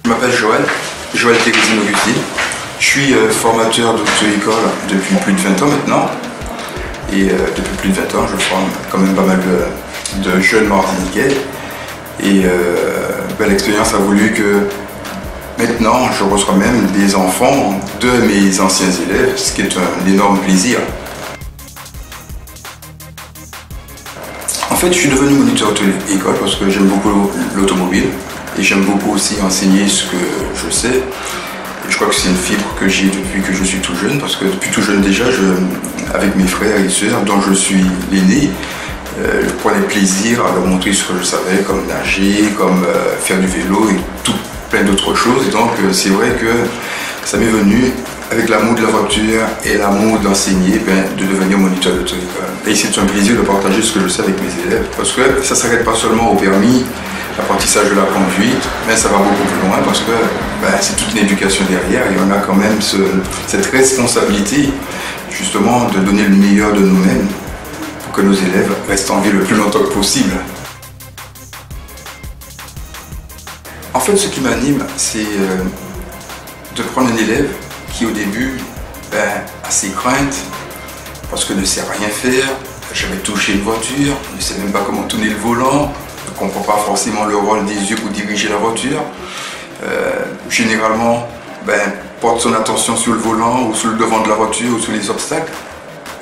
Je m'appelle Joël Thérézine Augustine. Je suis formateur d'auto-école depuis plus de 20 ans maintenant. Et depuis plus de 20 ans, je forme quand même pas mal de jeunes martiniquais. Et l'expérience a voulu que maintenant, je reçois même des enfants de mes anciens élèves, ce qui est un énorme plaisir. En fait, je suis devenu moniteur auto-école parce que j'aime beaucoup l'automobile et j'aime beaucoup aussi enseigner ce que je sais. Et je crois que c'est une fibre que j'ai depuis que je suis tout jeune, parce que depuis tout jeune déjà, avec mes frères et sœurs, dont je suis l'aîné, je prenais plaisir à leur montrer ce que je savais, comme nager, comme faire du vélo et tout plein d'autres choses. Et donc c'est vrai que ça m'est venu avec l'amour de la voiture et l'amour d'enseigner, de devenir moniteur d'auto-école. Et c'est un plaisir de partager ce que je sais avec mes élèves, parce que ça ne s'arrête pas seulement au permis, l'apprentissage de la conduite, mais ça va beaucoup plus loin parce que c'est toute une éducation derrière et on a quand même cette responsabilité justement de donner le meilleur de nous-mêmes pour que nos élèves restent en vie le plus longtemps que possible. En fait, ce qui m'anime, c'est de prendre un élève qui au début a ses craintes parce que ne sait rien faire, n'a jamais touché une voiture, ne sait même pas comment tourner le volant, ne comprend pas forcément le rôle des yeux pour diriger la voiture. Généralement, porte son attention sur le volant ou sur le devant de la voiture ou sur les obstacles.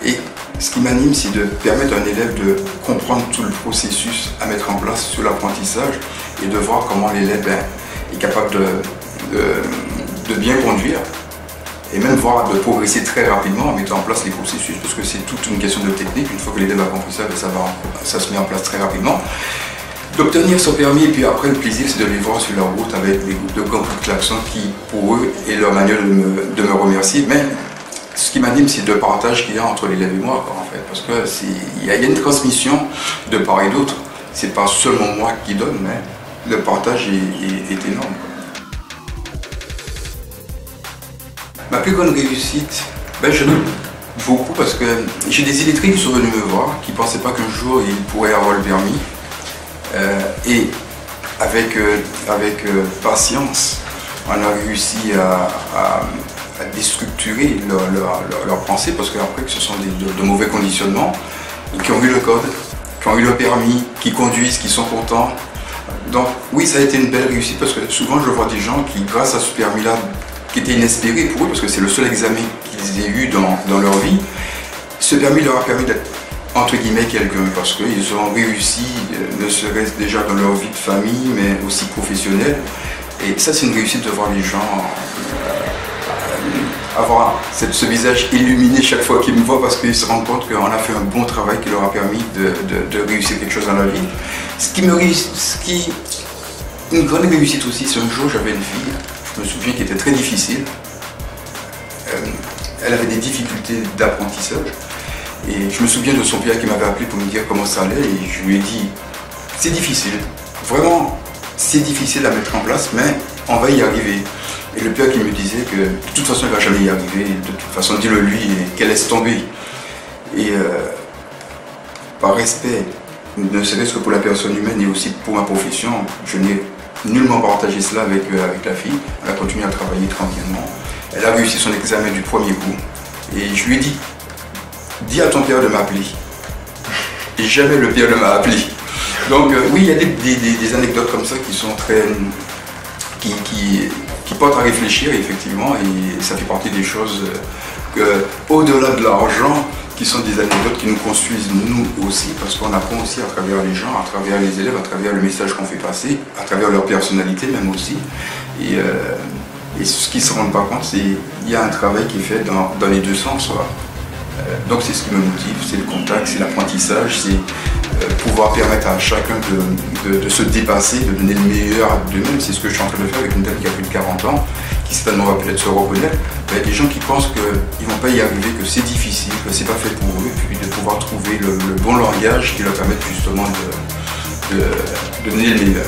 Et ce qui m'anime, c'est de permettre à un élève de comprendre tout le processus à mettre en place sur l'apprentissage et de voir comment l'élève est capable de bien conduire et même voir de progresser très rapidement en mettant en place les processus, parce que c'est toute une question de technique. Une fois que l'élève a compris ça, ça se met en place très rapidement. D'obtenir son permis, et puis après le plaisir, c'est de les voir sur la route avec des groupes de grands coups de klaxon qui, pour eux, est leur manière de me remercier. Mais ce qui m'anime, c'est le partage qu'il y a entre l'élève et moi, en fait, parce qu'il y a une transmission de part et d'autre. C'est pas seulement moi qui donne, mais le partage est énorme. Ma plus grande réussite, je donne beaucoup parce que j'ai des illettrés qui sont venus me voir, qui ne pensaient pas qu'un jour ils pourraient avoir le permis. Et avec patience, on a réussi à déstructurer leur pensée, parce qu'après que ce sont de mauvais conditionnements, qui ont eu le code, qui ont eu le permis, qui conduisent, qui sont contents. Donc oui, ça a été une belle réussite, parce que souvent je vois des gens qui, grâce à ce permis-là, qui était inespéré pour eux, parce que c'est le seul examen qu'ils aient eu dans leur vie, ce permis leur a permis d'être entre guillemets quelqu'un, parce qu'ils ont réussi, ne serait-ce déjà dans leur vie de famille, mais aussi professionnelle. Et ça, c'est une réussite de voir les gens avoir ce visage illuminé chaque fois qu'ils me voient, parce qu'ils se rendent compte qu'on a fait un bon travail qui leur a permis de réussir quelque chose dans la vie. Une grande réussite aussi, c'est un jour j'avais une fille, je me souviens, qui était très difficile. Elle avait des difficultés d'apprentissage. Et je me souviens de son père qui m'avait appelé pour me dire comment ça allait, et je lui ai dit c'est difficile, vraiment c'est difficile à mettre en place, mais on va y arriver. Et le père qui me disait que de toute façon il ne va jamais y arriver, de toute façon dis-le lui et qu'elle laisse tomber. Et par respect, ne serait-ce que pour la personne humaine et aussi pour ma profession, je n'ai nullement partagé cela avec la fille. Elle a continué à travailler tranquillement. Elle a réussi son examen du premier coup et je lui ai dit dis à ton père de m'appeler. Et jamais le père ne m'a appelé. Donc oui, il y a des anecdotes comme ça qui sont très... qui portent à réfléchir, effectivement, et ça fait partie des choses au-delà de l'argent, qui sont des anecdotes qui nous construisent nous aussi, parce qu'on apprend aussi à travers les gens, à travers les élèves, à travers le message qu'on fait passer, à travers leur personnalité même aussi. Et ce qu'ils ne se rendent pas compte, c'est qu'il y a un travail qui est fait dans les deux sens. Donc c'est ce qui me motive, c'est le contact, c'est l'apprentissage, c'est pouvoir permettre à chacun de se dépasser, de donner le meilleur d'eux-mêmes. C'est ce que je suis en train de faire avec une dame qui a plus de 40 ans, qui certainement va peut-être se reconnaître. Il y a des gens qui pensent qu'ils ne vont pas y arriver, que c'est difficile, que c'est pas fait pour eux, et puis de pouvoir trouver le bon langage qui leur permette justement de donner le meilleur.